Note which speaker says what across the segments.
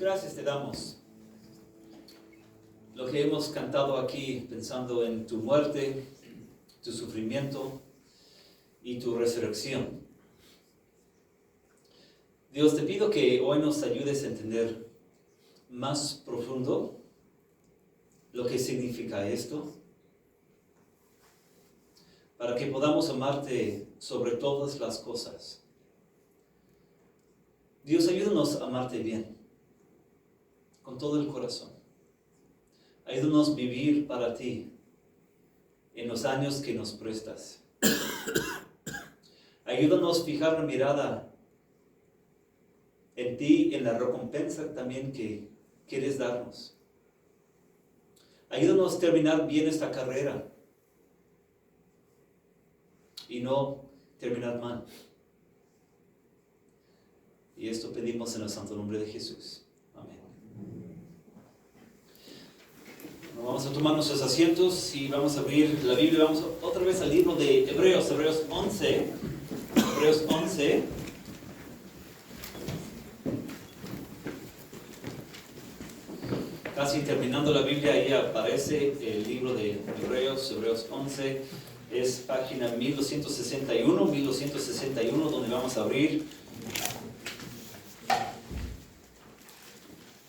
Speaker 1: gracias te damos. Lo que hemos cantado aquí, pensando en tu muerte, tu sufrimiento y tu resurrección. Dios, te pido que hoy nos ayudes a entender más profundo lo que significa esto, para que podamos amarte sobre todas las cosas. Dios, ayúdanos a amarte bien, con todo el corazón. Ayúdanos a vivir para ti en los años que nos prestas. Ayúdanos a fijar la mirada en ti, en la recompensa también que quieres darnos. Ayúdanos a terminar bien esta carrera y no terminar mal. Y esto pedimos en el santo nombre de Jesús. Amén. Bueno, vamos a tomar nuestros asientos y vamos a abrir la Biblia. Vamos otra vez al libro de Hebreos, Hebreos 11. Hebreos 11. Casi terminando la Biblia, ahí aparece el libro de Hebreos, Hebreos 11. Es página 1261, donde vamos a abrir.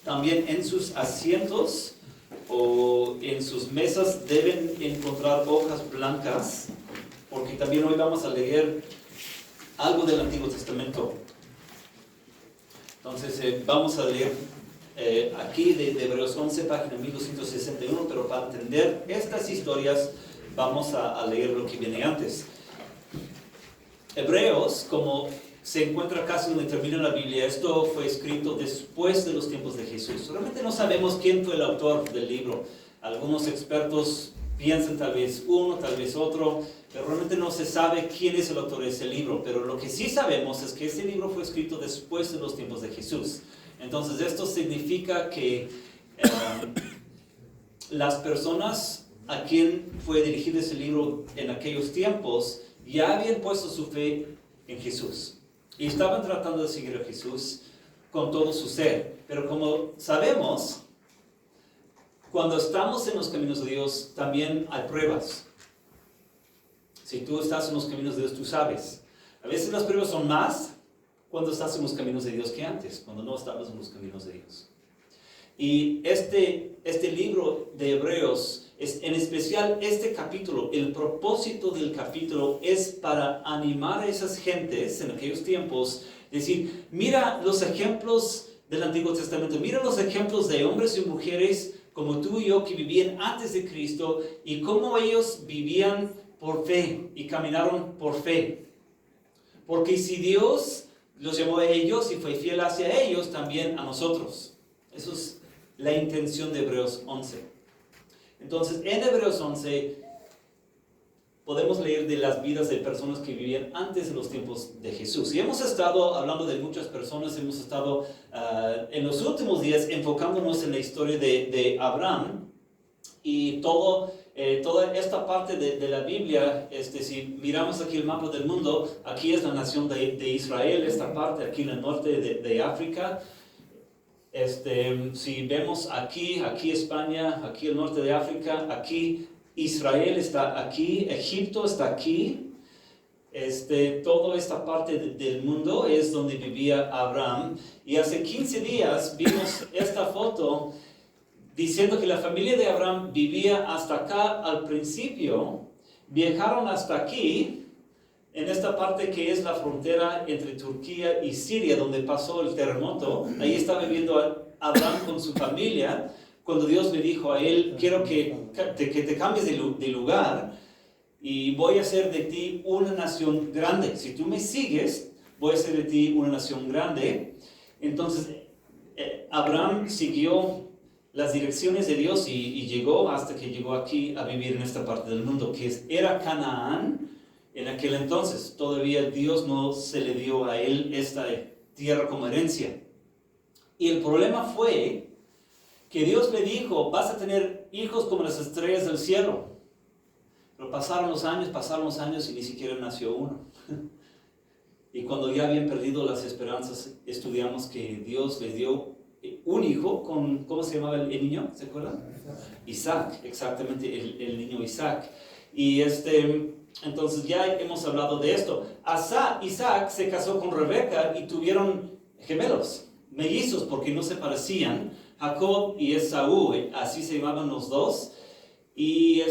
Speaker 1: También en sus asientos o en sus mesas deben encontrar hojas blancas, porque también hoy vamos a leer algo del Antiguo Testamento. Entonces vamos a leer aquí de Hebreos 11, página 1261, pero para entender estas historias vamos a leer lo que viene antes. Hebreos, como se encuentra casi donde termina la Biblia, esto fue escrito después de los tiempos de Jesús. Realmente no sabemos quién fue el autor del libro. Algunos expertos piensan tal vez uno, tal vez otro, pero realmente no se sabe quién es el autor de ese libro. Pero lo que sí sabemos es que ese libro fue escrito después de los tiempos de Jesús. Entonces esto significa que las personas a quien fue dirigido ese libro en aquellos tiempos ya habían puesto su fe en Jesús. Y estaban tratando de seguir a Jesús con todo su ser. Pero como sabemos, cuando estamos en los caminos de Dios, también hay pruebas. Si tú estás en los caminos de Dios, tú sabes. A veces las pruebas son más cuando estás en los caminos de Dios que antes, cuando no estabas en los caminos de Dios. Y este libro de Hebreos, en especial este capítulo, el propósito del capítulo es para animar a esas gentes en aquellos tiempos, decir, mira los ejemplos del Antiguo Testamento, mira los ejemplos de hombres y mujeres como tú y yo que vivían antes de Cristo y cómo ellos vivían por fe y caminaron por fe. Porque si Dios los llamó a ellos y fue fiel hacia ellos, también a nosotros. Eso es la intención de Hebreos 11. Entonces, en Hebreos 11 podemos leer de las vidas de personas que vivían antes de los tiempos de Jesús. Y hemos estado hablando de muchas personas, hemos estado en los últimos días enfocándonos en la historia de Abraham. Y toda esta parte de la Biblia, si miramos aquí el mapa del mundo, aquí es la nación de Israel, esta parte aquí en el norte de África. Si vemos aquí España, aquí el norte de África, aquí Israel está aquí, Egipto está aquí. Toda esta parte del mundo es donde vivía Abraham. Y hace 15 días vimos esta foto diciendo que la familia de Abraham vivía hasta acá al principio, viajaron hasta aquí, en esta parte que es la frontera entre Turquía y Siria, donde pasó el terremoto. Ahí estaba viviendo Abraham con su familia, cuando Dios le dijo a él, quiero que te cambies de lugar, y voy a hacer de ti una nación grande. Si tú me sigues, voy a hacer de ti una nación grande. Entonces, Abraham siguió las direcciones de Dios y llegó hasta que llegó aquí a vivir en esta parte del mundo, que era Canaán. En aquel entonces todavía Dios no se le dio a él esta tierra como herencia. Y el problema fue que Dios le dijo, vas a tener hijos como las estrellas del cielo. Pero pasaron los años y ni siquiera nació uno. Y cuando ya habían perdido las esperanzas, estudiamos que Dios les dio un hijo con, ¿cómo se llamaba el niño? ¿Se acuerdan? Isaac, exactamente, el niño Isaac. Y entonces ya hemos hablado de esto. Isaac se casó con Rebeca y tuvieron gemelos, mellizos, porque no se parecían. Jacob y Esaú, así se llamaban los dos. Y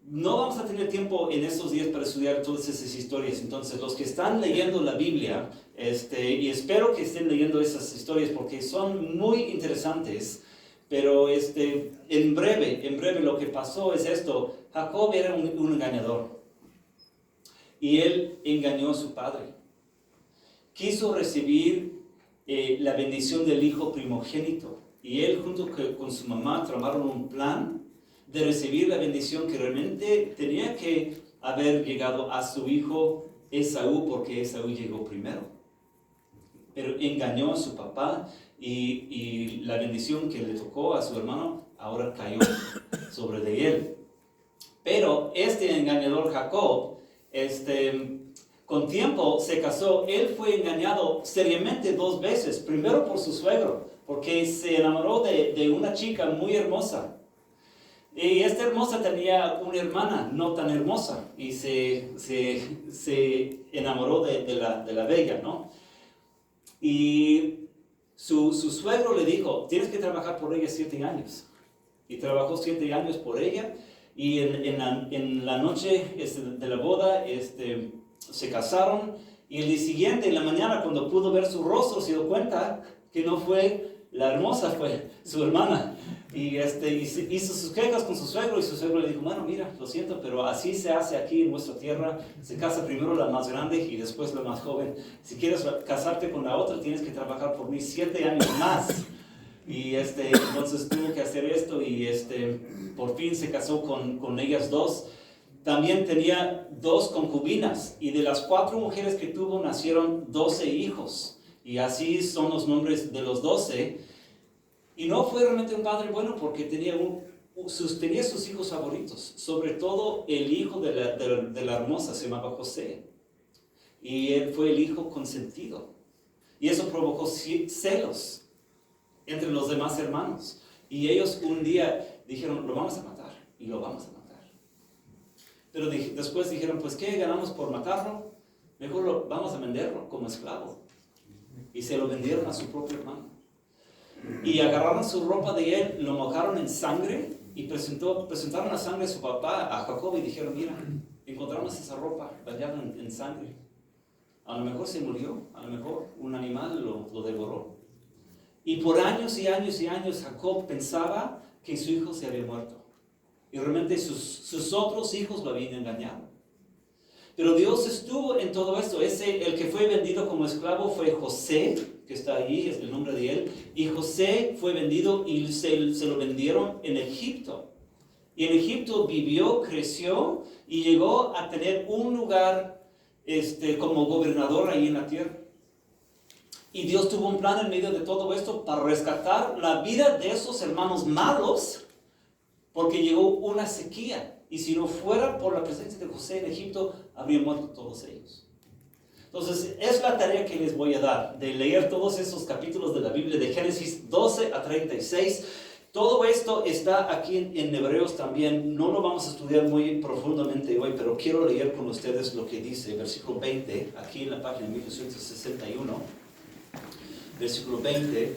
Speaker 1: no vamos a tener tiempo en estos días para estudiar todas esas historias. Entonces, los que están leyendo la Biblia, y espero que estén leyendo esas historias porque son muy interesantes, pero en breve lo que pasó es esto. Jacob era un engañador y él engañó a su padre. Quiso recibir la bendición del hijo primogénito y él junto con su mamá tramaron un plan de recibir la bendición que realmente tenía que haber llegado a su hijo Esaú, porque Esaú llegó primero. Pero engañó a su papá y la bendición que le tocó a su hermano ahora cayó sobre de él. Pero este engañador Jacob, con tiempo se casó. Él fue engañado seriamente 2 veces. Primero por su suegro, porque se enamoró de una chica muy hermosa. Y esta hermosa tenía una hermana no tan hermosa y se enamoró de la bella, ¿no? Y su suegro le dijo, tienes que trabajar por ella 7 años. Y trabajó 7 años por ella y en la noche de la boda se casaron y el día siguiente, en la mañana, cuando pudo ver su rostro, se dio cuenta que no fue la hermosa, fue su hermana. Y hizo sus quejas con su suegro y su suegro le dijo, bueno, mira, lo siento, pero así se hace aquí en nuestra tierra. Se casa primero la más grande y después la más joven. Si quieres casarte con la otra, tienes que trabajar por mí 7 años más. Y entonces tuvo que hacer esto y por fin se casó con ellas 2. También tenía 2 concubinas y de las 4 mujeres que tuvo nacieron 12 hijos. Y así son los nombres de los 12. Y no fue realmente un padre bueno porque tenía sus hijos favoritos. Sobre todo el hijo de la hermosa se llamaba José. Y él fue el hijo consentido. Y eso provocó celos entre los demás hermanos. Y ellos un día dijeron, lo vamos a matar. Y lo vamos a matar. Pero después dijeron, pues ¿qué ganamos por matarlo? Mejor vamos a venderlo como esclavo. Y se lo vendieron a su propio hermano. Y agarraron su ropa de él, lo mojaron en sangre y presentaron la sangre a su papá, a Jacob, y dijeron, mira, encontramos esa ropa bañada en sangre. A lo mejor se murió, a lo mejor un animal lo devoró. Y por años y años y años Jacob pensaba que su hijo se había muerto. Y realmente sus otros hijos lo habían engañado. Pero Dios estuvo en todo esto. El que fue vendido como esclavo fue José, que está ahí, es el nombre de él. Y José fue vendido y se lo vendieron en Egipto. Y en Egipto vivió, creció y llegó a tener un lugar como gobernador ahí en la tierra. Y Dios tuvo un plan en medio de todo esto para rescatar la vida de esos hermanos malos, porque llegó una sequía. Y si no fuera por la presencia de José en Egipto, habrían muerto todos ellos. Entonces, es la tarea que les voy a dar, de leer todos esos capítulos de la Biblia, de Génesis 12 a 36. Todo esto está aquí en Hebreos también. No lo vamos a estudiar muy profundamente hoy, pero quiero leer con ustedes lo que dice, versículo 20, aquí en la página 1261. Versículo 20,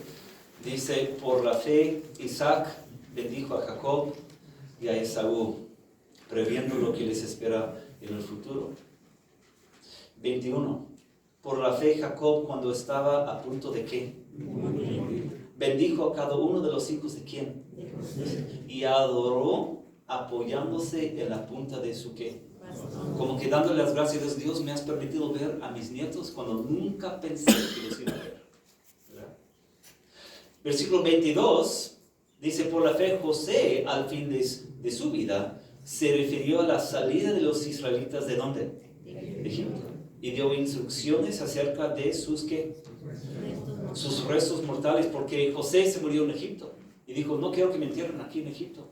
Speaker 1: dice, por la fe Isaac bendijo a Jacob y a Esaú, previendo lo que les espera en el futuro. 21. Por la fe Jacob, cuando estaba a punto de ¿qué? Morir, bendijo a cada uno de los hijos de ¿quién? Y adoró apoyándose en la punta de su ¿qué? Como que dándole las gracias a Dios, me has permitido ver a mis nietos cuando nunca pensé que los iba a ver. ¿Verdad? Versículo 22 dice, por la fe José, al fin de su vida, se refirió a la salida de los israelitas ¿de dónde? De Egipto. Y dio instrucciones acerca de sus ¿qué? Sus restos mortales, porque José se murió en Egipto. Y dijo, no quiero que me entierren aquí en Egipto.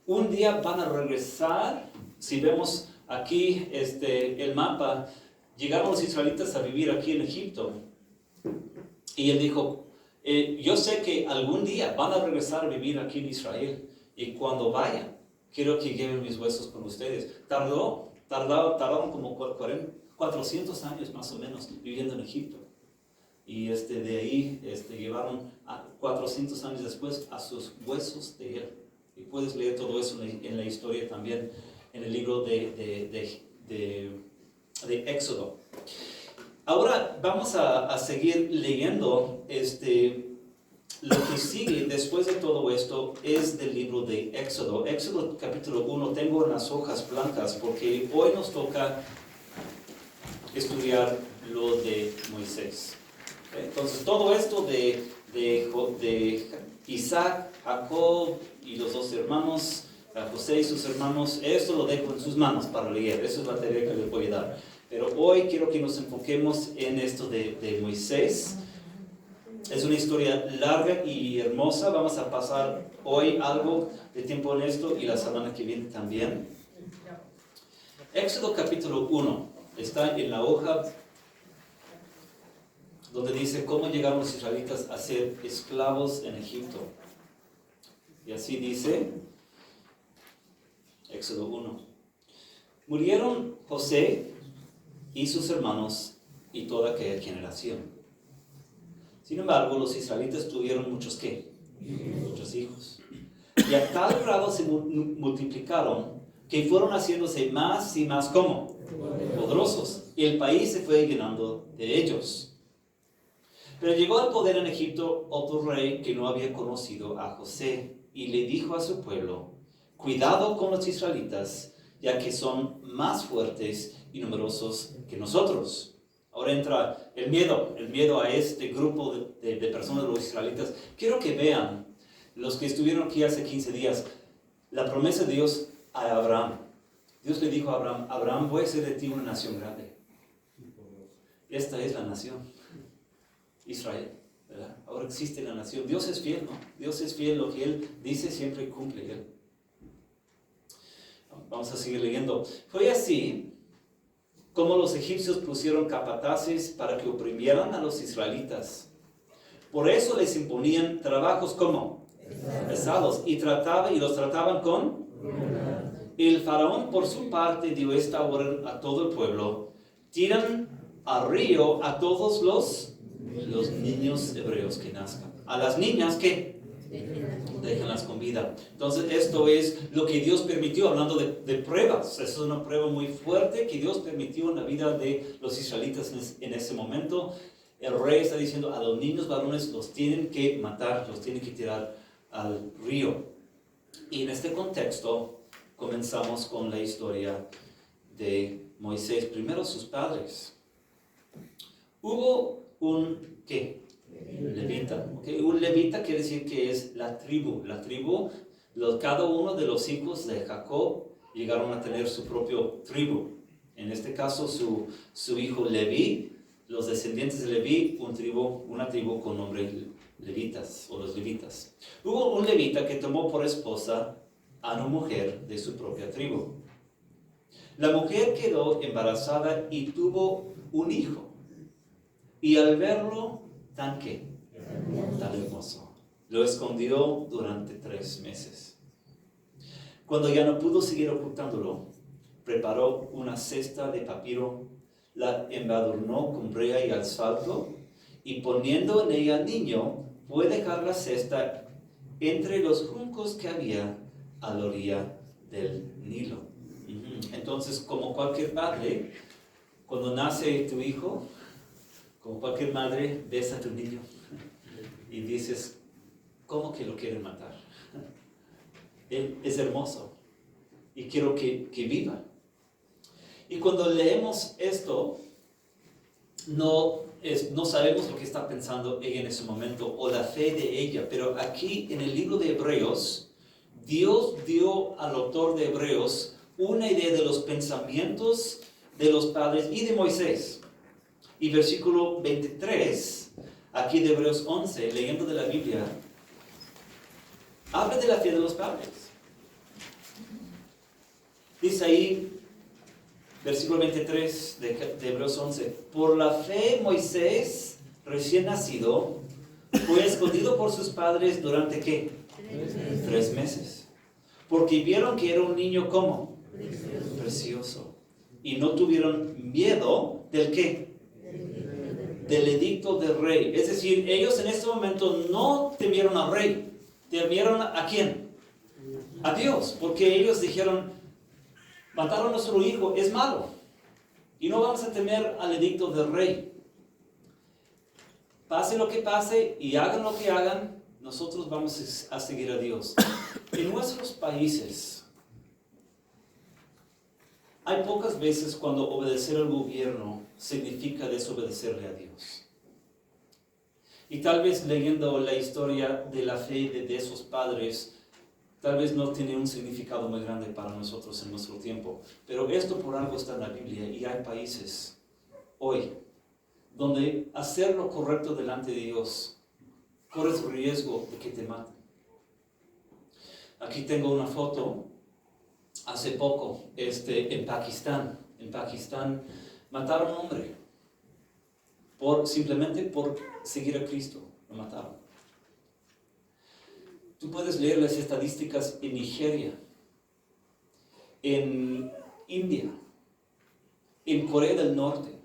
Speaker 1: Un día van a regresar. Si vemos aquí el mapa, llegaron los israelitas a vivir aquí en Egipto. Y él dijo, Yo sé que algún día van a regresar a vivir aquí en Israel. Y cuando vayan, quiero que lleven mis huesos con ustedes. Tardaron como 400 años más o menos viviendo en Egipto. Y de ahí llevaron 400 años después a sus huesos de él. Y puedes leer todo eso en la historia también, en el libro de Éxodo. Ahora vamos a seguir leyendo. Lo que sigue después de todo esto es del libro de Éxodo. Éxodo capítulo 1, tengo en las hojas blancas porque hoy nos toca estudiar lo de Moisés. ¿Okay? Entonces todo esto de Isaac, Jacob y los dos hermanos, José y sus hermanos, esto lo dejo en sus manos para leer. Eso es la tarea que les voy a dar. Pero hoy quiero que nos enfoquemos en esto de Moisés. Es una historia larga y hermosa. Vamos a pasar hoy algo de tiempo en esto y la semana que viene también. Éxodo capítulo 1 está en la hoja donde dice cómo llegaron los israelitas a ser esclavos en Egipto. Y así dice Éxodo 1. Murieron José y sus hermanos y toda aquella generación. Sin embargo, los israelitas tuvieron muchos hijos. Y a tal grado se multiplicaron que fueron haciéndose más y más ¿cómo? Poderosos. Y el país se fue llenando de ellos. Pero llegó al poder en Egipto otro rey que no había conocido a José y le dijo a su pueblo: cuidado con los israelitas, ya que son más fuertes y numerosos que nosotros. Ahora entra el miedo a este grupo de personas, los israelitas. Quiero que vean, los que estuvieron aquí hace 15 días, la promesa de Dios a Abraham. Dios le dijo a Abraham: Abraham, voy a hacer de ti una nación grande. Esta es la nación, Israel, ¿verdad? Ahora existe la nación. Dios es fiel, ¿no? Dios es fiel, lo que Él dice siempre cumple Él. Vamos a seguir leyendo. Fue así como los egipcios pusieron capataces para que oprimieran a los israelitas. Por eso les imponían trabajos como pesados y los trataban con. El faraón por su parte dio esta orden a todo el pueblo: tiran al río a todos los niños hebreos que nazcan. A las niñas que déjenlas con vida. Entonces esto es lo que Dios permitió, hablando de pruebas. Es una prueba muy fuerte que Dios permitió en la vida de los israelitas en ese momento. El rey está diciendo: a los niños varones los tienen que matar, los tienen que tirar al río. Y en este contexto comenzamos con la historia de Moisés. Primero sus padres. Hubo un ¿qué? Levita. ¿Okay? Un levita quiere decir que es la tribu. Cada uno de los hijos de Jacob llegaron a tener su propio tribu. En este caso su hijo Leví, los descendientes de Leví, una tribu con nombre levitas o los levitas. Hubo un levita que tomó por esposa a una mujer de su propia tribu. La mujer quedó embarazada y tuvo un hijo. Y al verlo tan hermoso, lo escondió durante 3 meses. Cuando ya no pudo seguir ocultándolo, preparó una cesta de papiro, la embadurnó con brea y asfalto, y poniendo en ella al niño, fue dejar la cesta entre los juncos que había a la orilla del Nilo. Entonces, como cualquier padre, cuando nace tu hijo, como cualquier madre, ves a tu niño y dices: ¿cómo que lo quieren matar? Él es hermoso y quiero que viva. Y cuando leemos esto, no sabemos lo que está pensando ella en ese momento o la fe de ella, pero aquí en el libro de Hebreos, Dios dio al autor de Hebreos una idea de los pensamientos de los padres y de Moisés. Y versículo 23, aquí de Hebreos 11, leyendo de la Biblia, habla de la fe de los padres. Dice ahí, versículo 23 de Hebreos 11: por la fe Moisés, recién nacido, Fue escondido por sus padres durante ¿qué? 3 meses. Porque vieron que era un niño ¿cómo? Precioso. Y no tuvieron miedo ¿del qué? Del edicto del rey. Es decir, ellos en este momento no temieron al rey. ¿Temieron a quién? A Dios. Porque ellos dijeron, matar a nuestro hijo es malo. Y no vamos a temer al edicto del rey. Pase lo que pase y hagan lo que hagan, nosotros vamos a seguir a Dios. En nuestros países, hay pocas veces cuando obedecer al gobierno significa desobedecerle a Dios. Y tal vez leyendo la historia de la fe de esos padres, tal vez no tiene un significado muy grande para nosotros en nuestro tiempo. Pero esto por algo está en la Biblia y hay países hoy donde hacer lo correcto delante de Dios corres riesgo de que te maten. Aquí tengo una foto, hace poco, en Pakistán. En Pakistán mataron a un hombre, simplemente por seguir a Cristo, lo mataron. Tú puedes leer las estadísticas en Nigeria, en India, en Corea del Norte,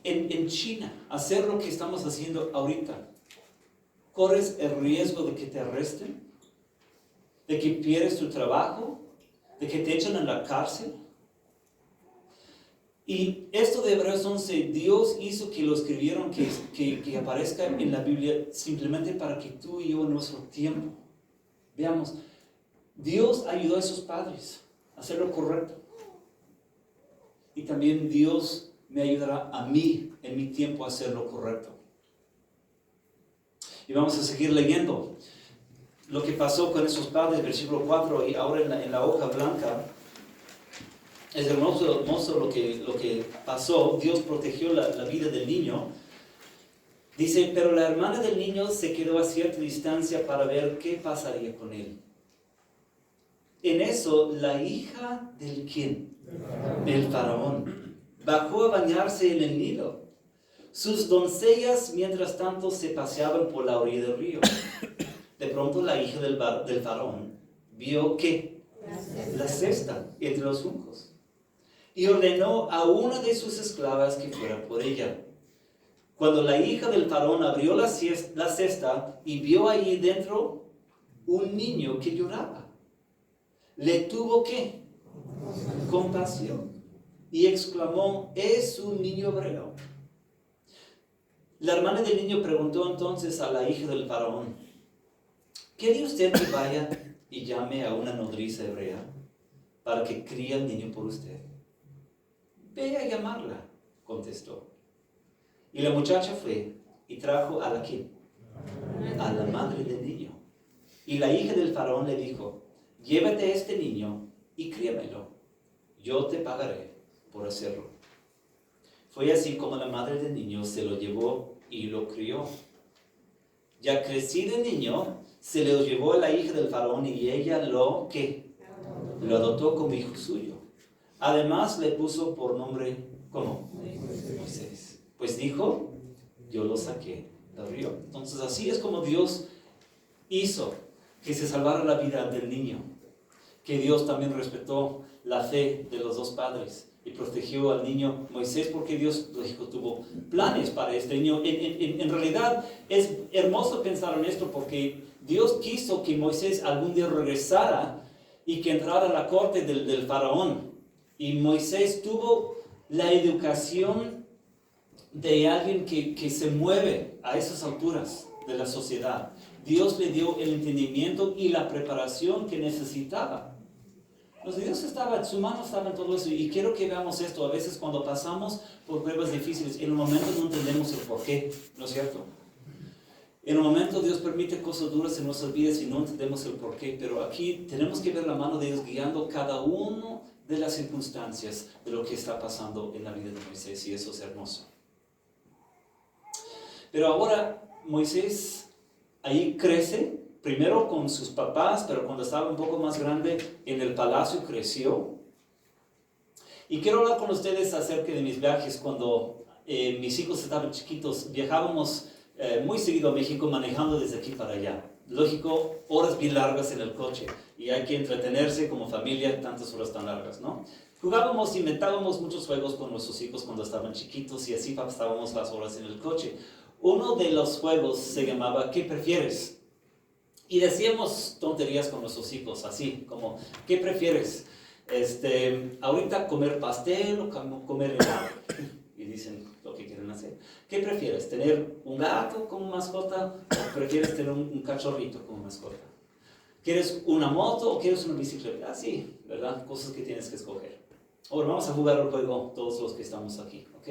Speaker 1: en China. Hacer lo que estamos haciendo ahorita, corres el riesgo de que te arresten, de que pierdes tu trabajo, de que te echen en la cárcel. Y esto de Hebreos 11, Dios hizo que lo escribieron, que aparezca en la Biblia, simplemente para que tú y yo en nuestro tiempo veamos, Dios ayudó a esos padres a hacer lo correcto. Y también Dios me ayudará a mí en mi tiempo a hacer lo correcto. Y vamos a seguir leyendo lo que pasó con esos padres, versículo 4, y ahora en la hoja blanca. Es hermoso lo que pasó. Dios protegió la vida del niño. Dice, pero la hermana del niño se quedó a cierta distancia para ver qué pasaría con él. En eso, la hija del ¿quién? Del faraón bajó a bañarse en el Nilo. Sus doncellas, mientras tanto, se paseaban por la orilla del río. De pronto, la hija del faraón vio ¿qué? La cesta entre los juncos. Y ordenó a una de sus esclavas que fuera por ella. Cuando la hija del faraón abrió la cesta y vio ahí dentro un niño que lloraba, le tuvo ¿qué? Compasión. Y exclamó, es un niño hebreo. La hermana del niño preguntó entonces a la hija del faraón, ¿quiere usted que vaya y llame a una nodriza hebrea para que críe al niño por usted? Ve a llamarla, contestó. Y la muchacha fue y trajo a la ¿quién? A la madre del niño. Y la hija del faraón le dijo, llévate a este niño y críamelo. Yo te pagaré por hacerlo. Fue así como la madre del niño se lo llevó y lo crió. Ya crecido el niño, se lo llevó a la hija del faraón y ella lo ¿qué? Lo adoptó como hijo suyo. Además le puso por nombre, ¿cómo? Moisés. Pues dijo, yo lo saqué del río. Entonces así es como Dios hizo que se salvara la vida del niño. Que Dios también respetó la fe de los dos padres y protegió al niño Moisés, porque Dios, lógico, tuvo planes para este niño. En realidad es hermoso pensar en esto, porque Dios quiso que Moisés algún día regresara y que entrara a la corte del faraón. Y Moisés tuvo la educación de alguien que se mueve a esas alturas de la sociedad. Dios le dio el entendimiento y la preparación que necesitaba. Dios estaba, su mano estaba en todo eso. Y quiero que veamos esto. A veces cuando pasamos por pruebas difíciles, en un momento no entendemos el porqué, ¿no es cierto? En un momento Dios permite cosas duras en nuestras vidas y no entendemos el porqué. Pero aquí tenemos que ver la mano de Dios guiando cada uno de las circunstancias de lo que está pasando en la vida de Moisés. Y eso es hermoso. Pero ahora Moisés ahí crece. Primero con sus papás, pero cuando estaba un poco más grande en el palacio creció. Y quiero hablar con ustedes acerca de mis viajes. Cuando mis hijos estaban chiquitos, viajábamos muy seguido a México manejando desde aquí para allá. Lógico, horas bien largas en el coche y hay que entretenerse como familia tantas horas tan largas, ¿no? Jugábamos, inventábamos muchos juegos con nuestros hijos cuando estaban chiquitos y así pasábamos las horas en el coche. Uno de los juegos se llamaba ¿Qué prefieres? Y decíamos tonterías con nuestros hijos, así como ¿qué prefieres? Ahorita comer pastel o comer helado. Y dicen lo que quieren hacer. ¿Qué prefieres? ¿Tener un gato como mascota o prefieres tener un cachorrito como mascota? ¿Quieres una moto o quieres una bicicleta? Así, ¿verdad? Cosas que tienes que escoger. Ahora vamos a jugar el juego todos los que estamos aquí, ¿ok?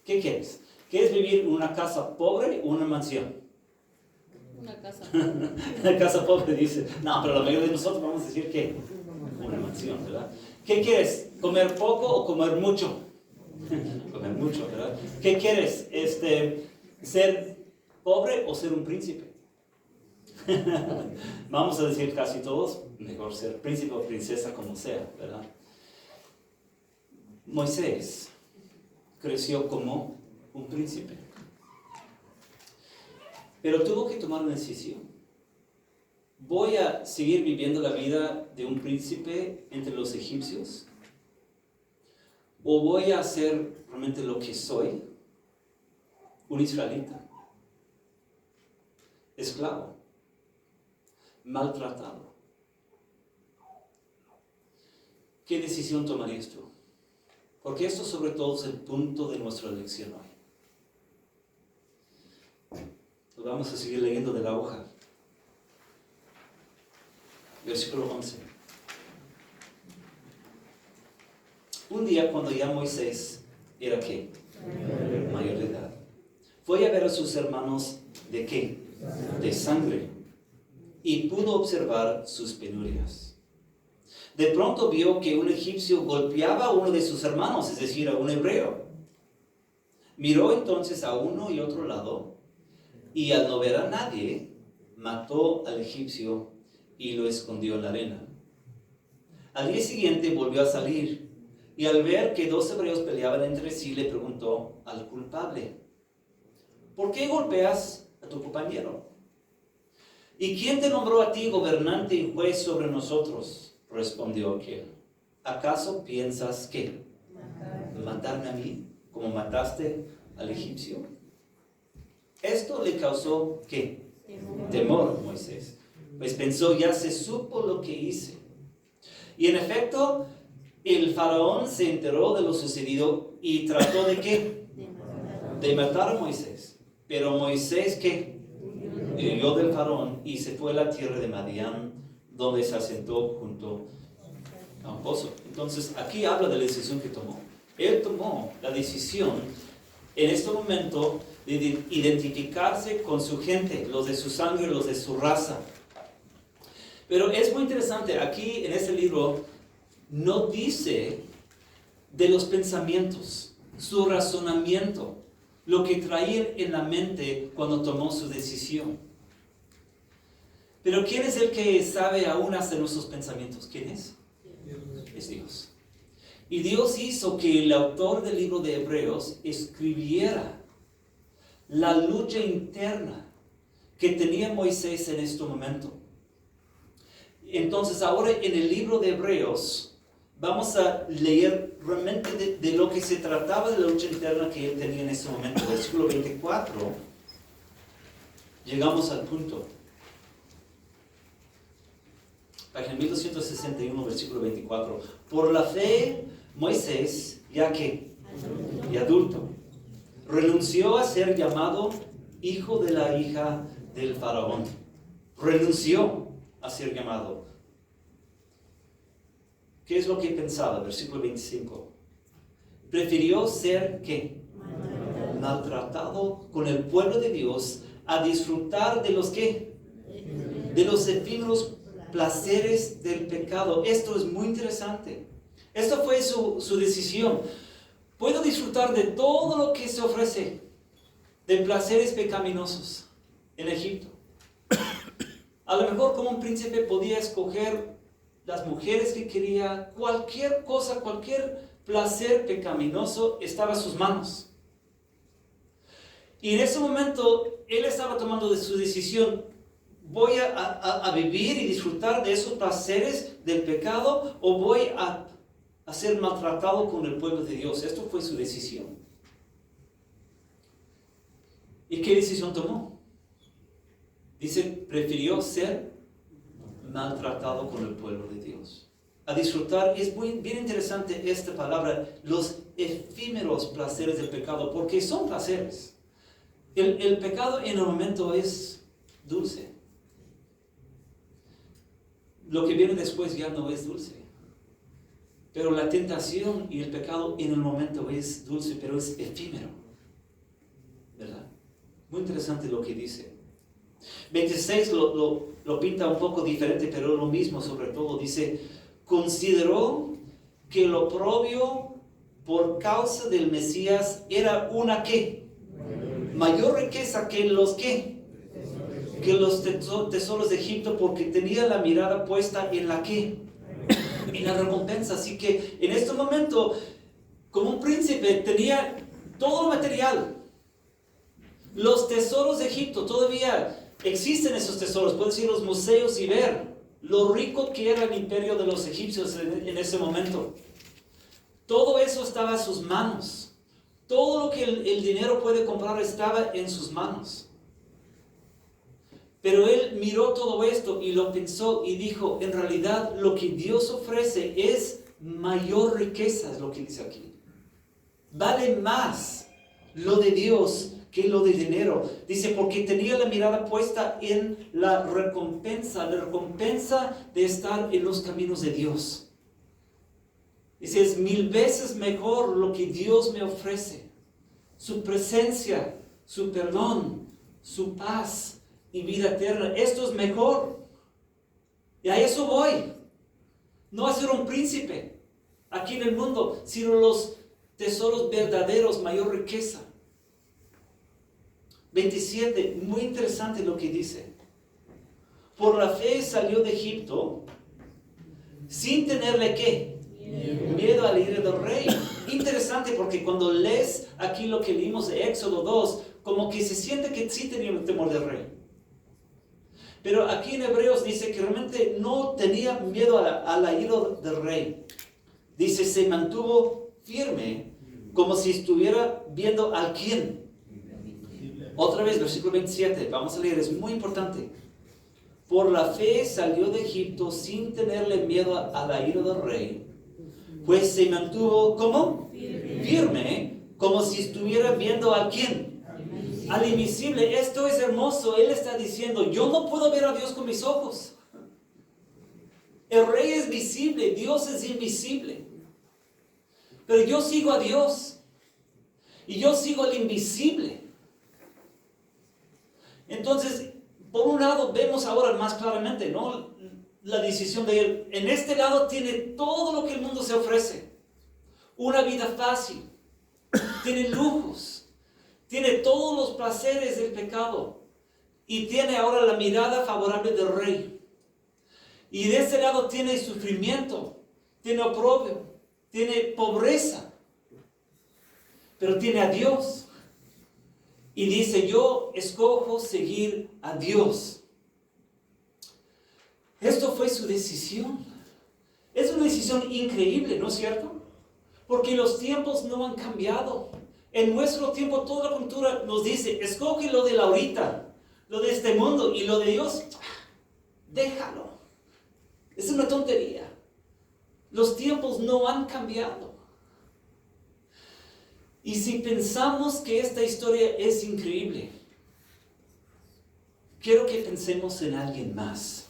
Speaker 1: ¿Qué quieres? ¿Quieres vivir en una casa pobre o una mansión?
Speaker 2: Una casa.
Speaker 1: Una casa pobre dice, no, pero la mayoría de nosotros vamos a decir que una mansión, ¿verdad? ¿Qué quieres? ¿Comer poco o comer mucho? Comer mucho, ¿verdad? ¿Qué quieres? ¿Ser pobre o ser un príncipe? Vamos a decir casi todos, mejor ser príncipe o princesa como sea, ¿verdad? Moisés creció como un príncipe, pero tuvo que tomar una decisión. ¿Voy a seguir viviendo la vida de un príncipe entre los egipcios? ¿O voy a hacer realmente lo que soy? Un israelita, esclavo, maltratado. ¿Qué decisión tomarías tú? Porque esto sobre todo es el punto de nuestra lección hoy. Lo vamos a seguir leyendo de la hoja. Versículo 11. Un día cuando ya Moisés era ¿qué? Mayor de edad. Fue a ver a sus hermanos ¿de qué? De sangre. Y pudo observar sus penurias. De pronto vio que un egipcio golpeaba a uno de sus hermanos, es decir, a un hebreo. Miró entonces a uno y otro lado, y al no ver a nadie, mató al egipcio y lo escondió en la arena. Al día siguiente volvió a salir, y al ver que dos hebreos peleaban entre sí, le preguntó al culpable: ¿por qué golpeas a tu compañero? ¿Y quién te nombró a ti gobernante y juez sobre nosotros? Respondió aquel. ¿Acaso piensas que matarme a mí como mataste al egipcio? Esto le causó ¿qué? Temor a Moisés, pues pensó, ya se supo lo que hice. Y en efecto, el faraón se enteró de lo sucedido y trató de ¿qué? De matar a Moisés. Pero Moisés ¿qué? Huyó del faraón y se fue a la tierra de Madián, donde se asentó junto a un pozo. Entonces, aquí habla de la decisión que tomó. Él tomó la decisión en este momento de identificarse con su gente, los de su sangre, los de su raza. Pero es muy interesante, aquí en este libro no dice de los pensamientos, su razonamiento, lo que traía en la mente cuando tomó su decisión. Pero ¿quién es el que sabe aún hasta nuestros pensamientos? ¿Quién es? Es Dios. Y Dios hizo que el autor del libro de Hebreos escribiera la lucha interna que tenía Moisés en este momento. Entonces ahora en el libro de Hebreos vamos a leer realmente de lo que se trataba de la lucha interna que él tenía en este momento. Versículo 24, llegamos al punto. Página 1261, versículo 24. Por la fe, Moisés, ya que, y adulto, renunció a ser llamado hijo de la hija del faraón. Renunció a ser llamado. ¿Qué es lo que pensaba? Versículo 25. Prefirió ser, ¿qué? Maltratado con el pueblo de Dios a disfrutar de los, ¿qué? De los efímeros placeres del pecado. Esto es muy interesante. Esta fue su decisión. Puedo disfrutar de todo lo que se ofrece de placeres pecaminosos en Egipto. A lo mejor como un príncipe podía escoger las mujeres que quería, cualquier cosa, cualquier placer pecaminoso estaba a sus manos. Y en ese momento, él estaba tomando de su decisión, ¿voy a vivir y disfrutar de esos placeres del pecado o voy a ser maltratado con el pueblo de Dios? Esto fue su decisión. ¿Y qué decisión tomó? Dice, prefirió ser maltratado con el pueblo de Dios. A disfrutar, es bien interesante esta palabra, los efímeros placeres del pecado, porque son placeres. El pecado en el momento es dulce. Lo que viene después ya no es dulce. Pero la tentación y el pecado en el momento es dulce, pero es efímero. ¿Verdad? Muy interesante lo que dice. 26 lo pinta un poco diferente, pero lo mismo sobre todo. Dice, consideró que el oprobio por causa del Mesías era una ¿qué? Mayor riqueza que los ¿qué? Que los tesoros de Egipto, porque tenía la mirada puesta en la ¿qué? En la recompensa. Así que en este momento, como un príncipe, tenía todo lo material. Los tesoros de Egipto, todavía existen esos tesoros. Puedes ir a los museos y ver lo rico que era el imperio de los egipcios en ese momento. Todo eso estaba en sus manos. Todo lo que el dinero puede comprar estaba en sus manos. Pero él miró todo esto y lo pensó y dijo, en realidad lo que Dios ofrece es mayor riqueza, es lo que dice aquí. Vale más lo de Dios que lo de dinero. Dice, porque tenía la mirada puesta en la recompensa de estar en los caminos de Dios. Dice, es 1000 veces mejor lo que Dios me ofrece. Su presencia, su perdón, su paz y vida eterna. Esto es mejor. Y a eso voy. No a ser un príncipe aquí en el mundo, sino los tesoros verdaderos, mayor riqueza. 27, muy interesante lo que dice. Por la fe salió de Egipto sin tenerle ¿qué? Miedo a la ira del rey. Interesante, porque cuando lees aquí lo que leímos de Éxodo 2, como que se siente que sí tenía el temor del rey. Pero aquí en Hebreos dice que realmente no tenía miedo a la ira del rey. Dice, se mantuvo firme como si estuviera viendo a quién. Otra vez, versículo 27, vamos a leer, es muy importante. Por la fe salió de Egipto sin tenerle miedo a la ira del rey, pues se mantuvo, ¿cómo? Firme, como si estuviera viendo a quién. Al invisible. Esto es hermoso. Él está diciendo, yo no puedo ver a Dios con mis ojos. El rey es visible, Dios es invisible. Pero yo sigo a Dios. Y yo sigo al invisible. Entonces, por un lado, vemos ahora más claramente, ¿no? La decisión de él. En este lado tiene todo lo que el mundo se ofrece. Una vida fácil. Tiene lujos. Tiene todos los placeres del pecado. Y tiene ahora la mirada favorable del rey. Y de este lado tiene sufrimiento. Tiene oprobio. Tiene pobreza. Pero tiene a Dios. Y dice, yo escojo seguir a Dios. Esto fue su decisión. Es una decisión increíble, ¿no es cierto? Porque los tiempos no han cambiado. En nuestro tiempo toda la cultura nos dice, escoge lo de la ahorita, lo de este mundo, y lo de Dios, déjalo. Es una tontería. Los tiempos no han cambiado. Y si pensamos que esta historia es increíble, quiero que pensemos en alguien más.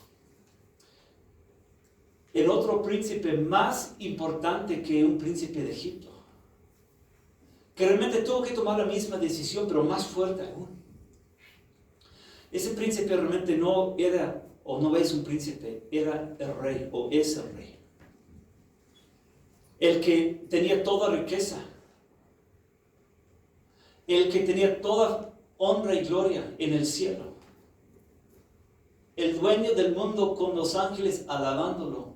Speaker 1: En otro príncipe más importante que un príncipe de Egipto, que realmente tuvo que tomar la misma decisión, pero más fuerte aún. Ese príncipe realmente no era, o no es un príncipe, era el rey, o es el rey. El que tenía toda riqueza. El que tenía toda honra y gloria en el cielo. El dueño del mundo con los ángeles alabándolo.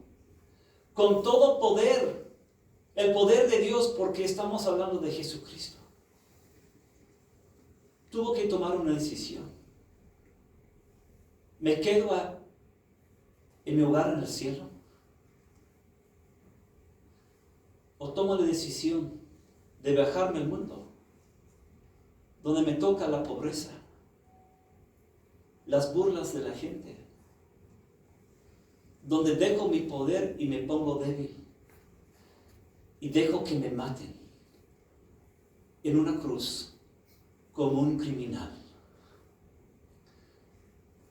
Speaker 1: Con todo poder. El poder de Dios, porque estamos hablando de Jesucristo. tuvo que tomar una decisión. ¿Me quedo en mi hogar en el cielo? ¿O tomo la decisión de viajarme al mundo, donde me toca la pobreza, las burlas de la gente, donde dejo mi poder y me pongo débil y dejo que me maten en una cruz como un criminal?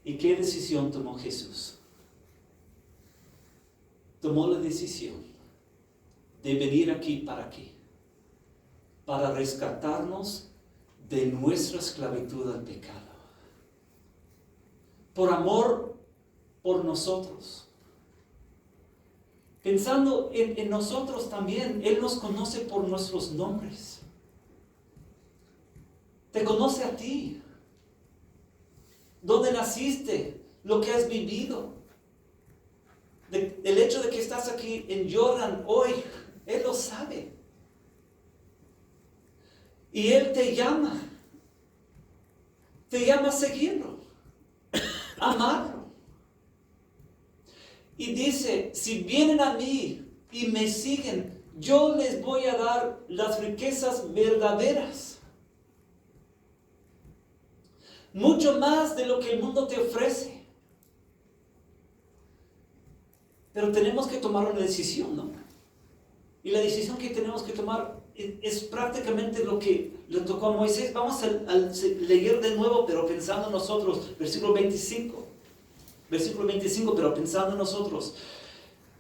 Speaker 1: ¿Y qué decisión tomó Jesús? Tomó la decisión de venir aquí, para rescatarnos de nuestra esclavitud al pecado. Por amor por nosotros. Pensando en nosotros también, Él nos conoce por nuestros nombres. Te conoce a ti. ¿Dónde naciste? Lo que has vivido. El hecho de que estás aquí en Jordan hoy, Él lo sabe. Y Él te llama. Te llama a seguirlo. A amarlo. Y dice, si vienen a mí y me siguen, yo les voy a dar las riquezas verdaderas. Mucho más de lo que el mundo te ofrece. Pero tenemos que tomar una decisión, ¿no? Y la decisión que tenemos que tomar es prácticamente lo que le tocó a Moisés. Vamos a leer de nuevo, pero pensando en nosotros. Versículo 25, pero pensando en nosotros.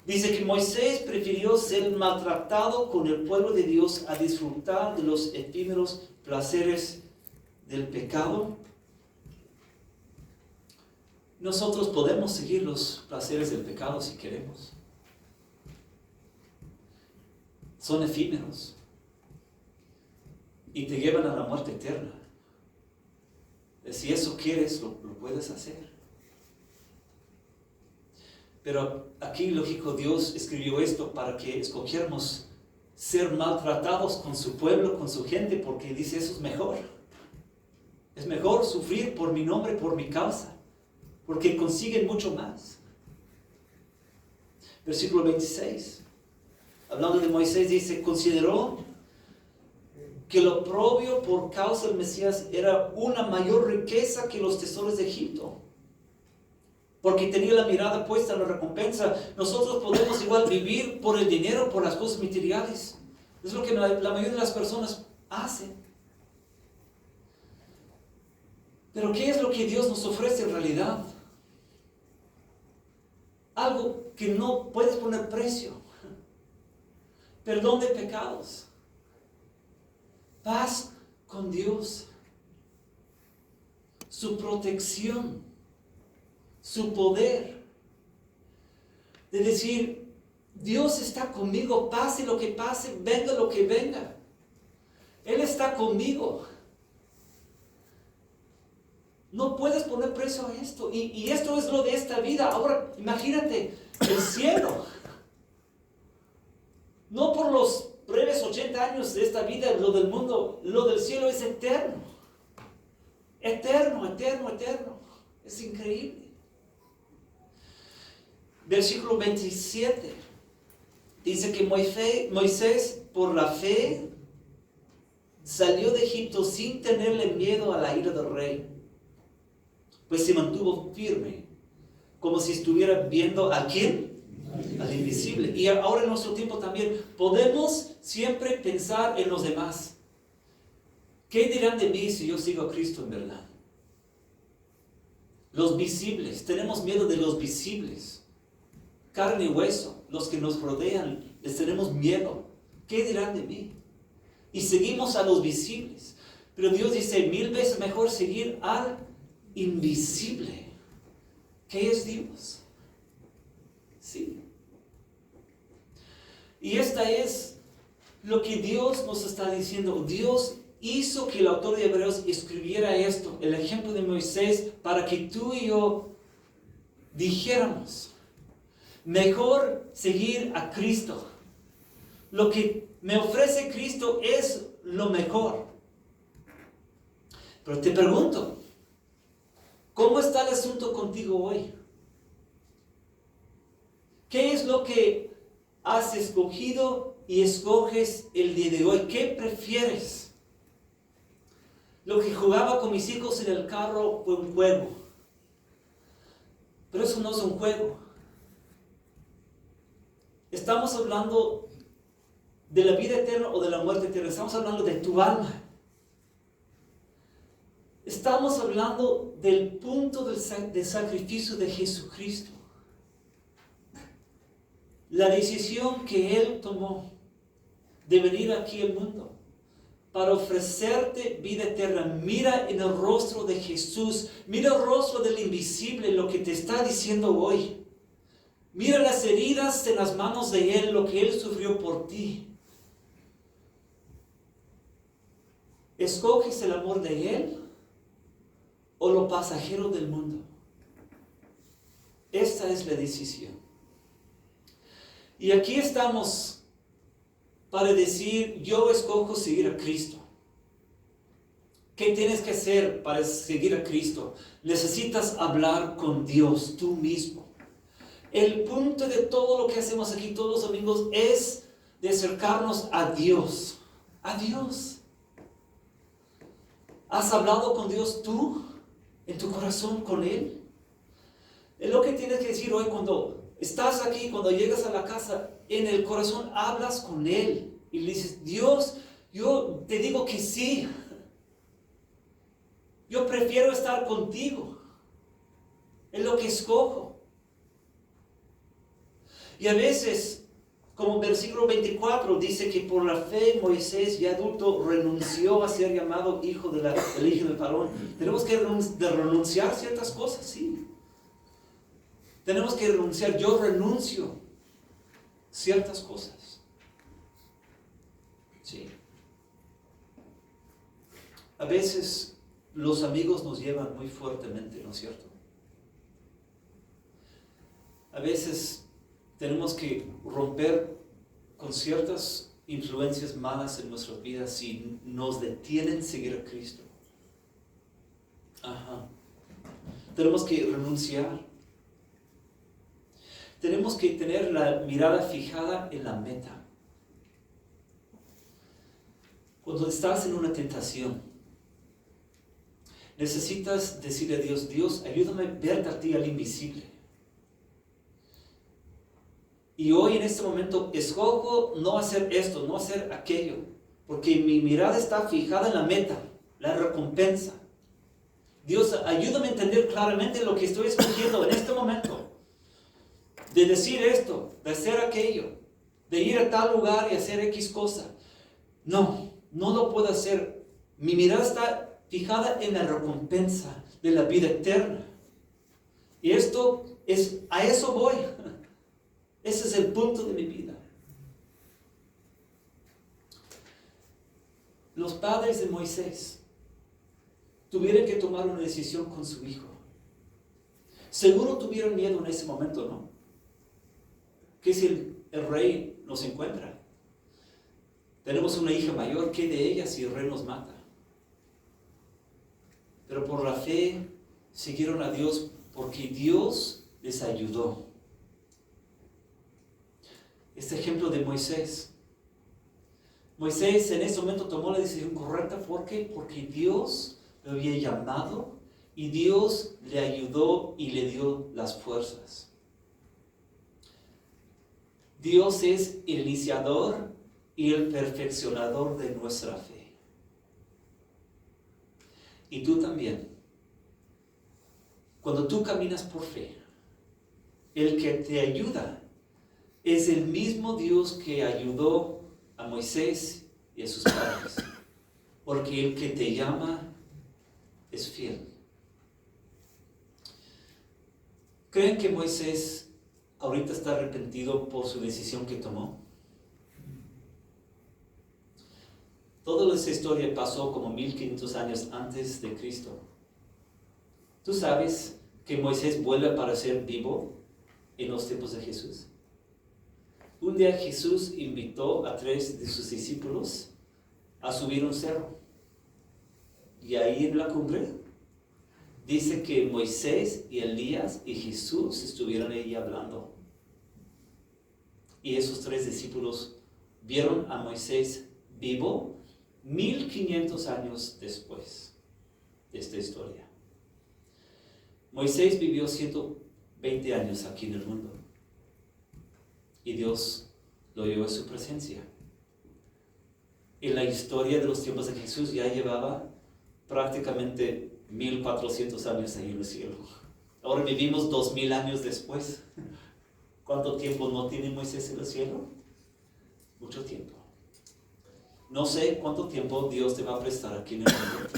Speaker 1: Dice que Moisés prefirió ser maltratado con el pueblo de Dios a disfrutar de los efímeros placeres del pecado. Nosotros podemos seguir los placeres del pecado si queremos. Son efímeros y te llevan a la muerte eterna. Si eso quieres, lo puedes hacer. Pero aquí, lógico, Dios escribió esto para que escogiéramos ser maltratados con su pueblo, con su gente, porque dice eso es mejor. Es mejor sufrir por mi nombre, por mi causa, porque consiguen mucho más. Versículo 26. Hablando de Moisés, dice, consideró que lo oprobio por causa del Mesías era una mayor riqueza que los tesoros de Egipto, porque tenía la mirada puesta en la recompensa. Nosotros podemos igual vivir por el dinero, por las cosas materiales. Es lo que la mayoría de las personas hacen. Pero ¿qué es lo que Dios nos ofrece en realidad? Algo que no puedes poner precio. Perdón de pecados. Paz con Dios. Su protección. Su poder. De decir, Dios está conmigo, pase lo que pase, venga lo que venga. Él está conmigo. No puedes poner precio a esto. Y esto es lo de esta vida. Ahora, imagínate, el cielo. No por los breves 80 años de esta vida, lo del mundo, lo del cielo es eterno. Eterno, eterno, eterno. Es increíble. Versículo 27. Dice que Moisés, por la fe, salió de Egipto sin tenerle miedo a la ira del rey. Pues se mantuvo firme, como si estuviera viendo ¿a quién? Al invisible. Y ahora en nuestro tiempo también podemos siempre pensar en los demás. ¿Qué dirán de mí si yo sigo a Cristo en verdad? Los visibles, tenemos miedo de los visibles. Carne y hueso, los que nos rodean, les tenemos miedo. ¿Qué dirán de mí? Y seguimos a los visibles. Pero Dios dice 1000 veces mejor seguir al invisible. ¿Qué es Dios? Sí. Y esta es lo que Dios nos está diciendo. Dios hizo que el autor de Hebreos escribiera esto, el ejemplo de Moisés, para que tú y yo dijéramos, mejor seguir a Cristo. Lo que me ofrece Cristo es lo mejor. Pero te pregunto, ¿cómo está el asunto contigo hoy? ¿Qué es lo que has escogido y escoges el día de hoy? ¿Qué prefieres? Lo que jugaba con mis hijos en el carro fue un juego. Pero eso no es un juego. Estamos hablando de la vida eterna o de la muerte eterna. Estamos hablando de tu alma. Estamos hablando del punto de sacrificio de Jesucristo. La decisión que Él tomó de venir aquí al mundo para ofrecerte vida eterna. Mira en el rostro de Jesús. Mira el rostro del invisible, lo que te está diciendo hoy. Mira las heridas en las manos de Él, lo que Él sufrió por ti. ¿Escoges el amor de Él o lo pasajero del mundo? Esta es la decisión. Y aquí estamos para decir, yo escojo seguir a Cristo. ¿Qué tienes que hacer para seguir a Cristo? Necesitas hablar con Dios tú mismo. El punto de todo lo que hacemos aquí todos los domingos es de acercarnos a Dios. A Dios. ¿Has hablado con Dios tú? ¿En tu corazón con Él? Es lo que tienes que decir hoy cuando estás aquí, cuando llegas a la casa. En el corazón hablas con Él. Y le dices, Dios, yo te digo que sí. Yo prefiero estar contigo. Es lo que escojo. Y a veces, como versículo 24 dice que por la fe Moisés, ya adulto, renunció a ser llamado hijo del hijo del faraón. Tenemos que renunciar a ciertas cosas, sí. Tenemos que renunciar. Yo renuncio a ciertas cosas. Sí. A veces los amigos nos llevan muy fuertemente, ¿no es cierto? A veces tenemos que romper con ciertas influencias malas en nuestras vidas si nos detienen seguir a Cristo. Ajá. Tenemos que renunciar. Tenemos que tener la mirada fijada en la meta. Cuando estás en una tentación, necesitas decirle a Dios, Dios, ayúdame a verte a ti al invisible. Y hoy en este momento escojo no hacer esto, no hacer aquello, porque mi mirada está fijada en la meta, la recompensa. Dios, ayúdame a entender claramente lo que estoy escogiendo en este momento. De decir esto, de hacer aquello, de ir a tal lugar y hacer X cosa. No lo puedo hacer. Mi mirada está fijada en la recompensa de la vida eterna. Y a eso voy. Ese es el punto de mi vida. Los padres de Moisés tuvieron que tomar una decisión con su hijo. Seguro tuvieron miedo en ese momento, ¿no? ¿Qué si el rey nos encuentra? Tenemos una hija mayor, ¿qué de ella si el rey nos mata? Pero por la fe siguieron a Dios porque Dios les ayudó. Este ejemplo de Moisés. Moisés en ese momento tomó la decisión correcta. ¿Por qué? Porque Dios lo había llamado y Dios le ayudó y le dio las fuerzas. Dios es el iniciador y el perfeccionador de nuestra fe. Y tú también. Cuando tú caminas por fe, el que te ayuda es el mismo Dios que ayudó a Moisés y a sus padres. Porque el que te llama es fiel. ¿Creen que Moisés ahorita está arrepentido por su decisión que tomó? Toda esa historia pasó como 1500 años antes de Cristo. ¿Tú sabes que Moisés vuelve a aparecer vivo en los tiempos de Jesús? Un día Jesús invitó a 3 de sus discípulos a subir un cerro. Y ahí en la cumbre dice que Moisés y Elías y Jesús estuvieron ahí hablando. Y esos 3 discípulos vieron a Moisés vivo 1500 años después de esta historia. Moisés vivió 120 años aquí en el mundo. Y Dios lo llevó a su presencia. En la historia de los tiempos de Jesús ya llevaba prácticamente 1400 años ahí en el cielo. Ahora vivimos 2000 años después. ¿Cuánto tiempo no tiene Moisés en el cielo? Mucho tiempo. No sé cuánto tiempo Dios te va a prestar aquí en el mundo,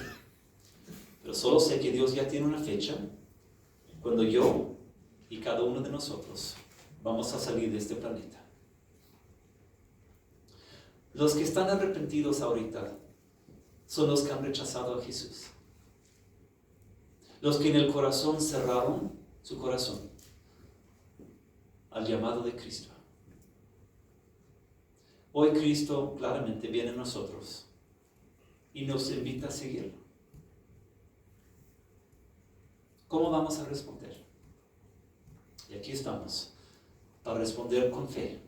Speaker 1: pero solo sé que Dios ya tiene una fecha cuando yo y cada uno de nosotros vamos a salir de este planeta. Los que están arrepentidos ahorita son los que han rechazado a Jesús. Los que en el corazón cerraron su corazón al llamado de Cristo. Hoy Cristo claramente viene a nosotros y nos invita a seguirlo. ¿Cómo vamos a responder? Y aquí estamos para responder con fe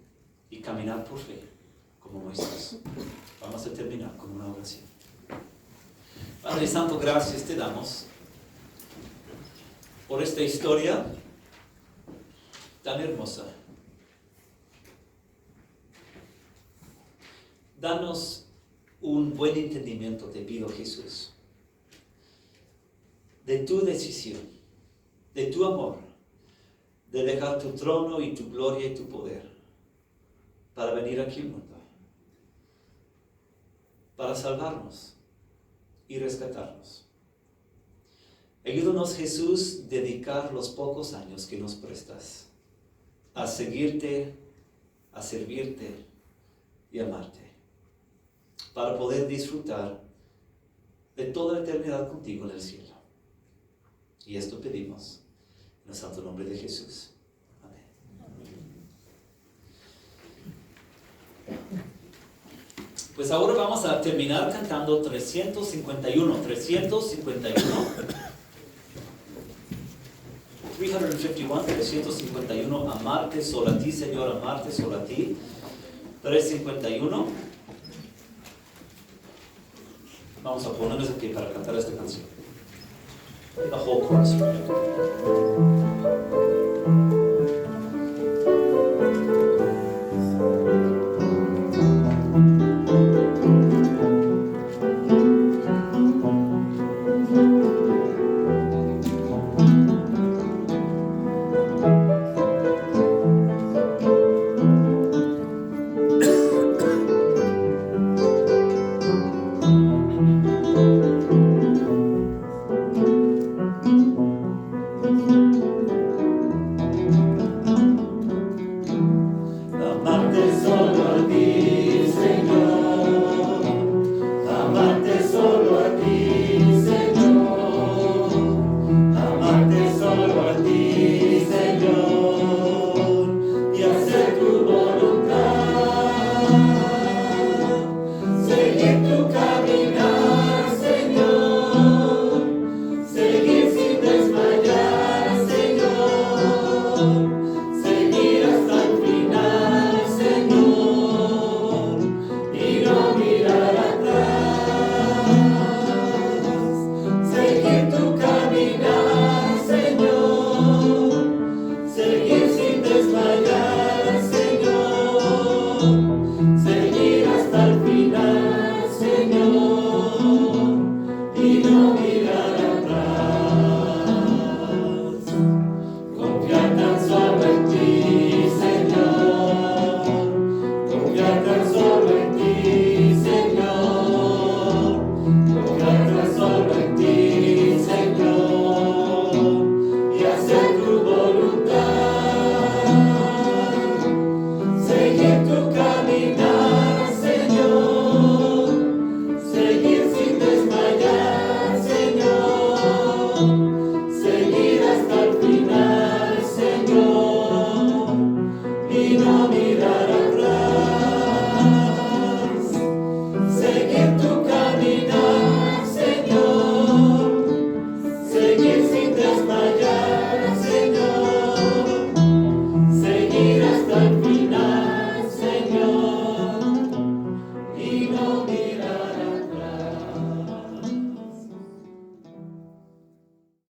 Speaker 1: y caminar por fe como Moisés. Vamos a terminar con una oración. Padre Santo, gracias te damos por esta historia tan hermosa. Danos un buen entendimiento, te pido, Jesús, de tu decisión, de tu amor, de dejar tu trono y tu gloria y tu poder para venir aquí al mundo, para salvarnos y rescatarnos. Ayúdanos, Jesús, dedicar los pocos años que nos prestas a seguirte, a servirte y amarte, para poder disfrutar de toda la eternidad contigo en el cielo. Y esto pedimos en el santo nombre de Jesús. Amén. Pues ahora vamos a terminar cantando 351. 351, amarte solo a ti, Señor, amarte solo a ti. 351. Vamos a ponernos aquí para cantar esta canción. The whole chorus.
Speaker 3: Señor.